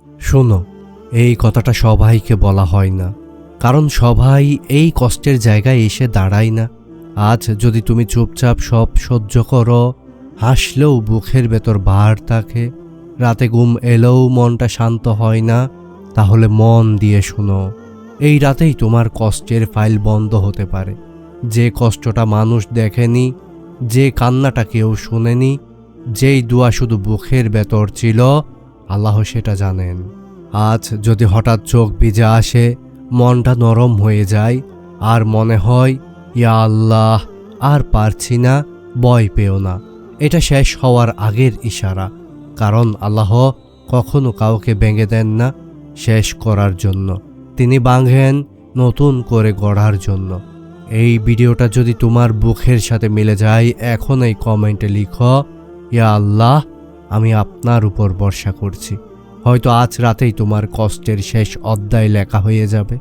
শোনো, এই কথাটা সবাইকে বলা হয় না, কারণ সবাই এই কষ্টের জায়গায় এসে দাঁড়ায় না। আজ যদি তুমি চুপচাপ সব সহ্য করো, হাসলেও বুকের ভেতর ভার থাকে, রাতে ঘুম এলেও মনটা শান্ত হয় না, তাহলে মন দিয়ে শোনো, এই রাতেই তোমার কষ্টের ফাইল বন্ধ হতে পারে। যে কষ্টটা মানুষ দেখেনি, যে কান্নাটা কেউ শুনেনি, যেই দোয়া শুধু বুকের ভেতর ছিল, আল্লাহ সেটা জানেন। আজ যদি হঠাৎ চোখ ভিজে আসে, মনটা নরম হয়ে যায়, আর মনে হয় ইয়া আল্লাহ আর পারছি না, ভয় পেও না, এটা শেষ হওয়ার আগের ইশারা। কারণ আল্লাহ কখনো কাউকে ভেঙে দেন না শেষ করার জন্য, তিনি ভাঙেন নতুন করে গড়ার জন্য। এই ভিডিওটা যদি তোমার বুকের সাথে মিলে যায়, এখন এই কমেন্টে লিখো, ইয়া আল্লাহ আমি আপনার উপর ভরসা করছি। হয়তো আজ রাতেই তোমার কষ্টের শেষ অধ্যায় লেখা হয়ে যাবে।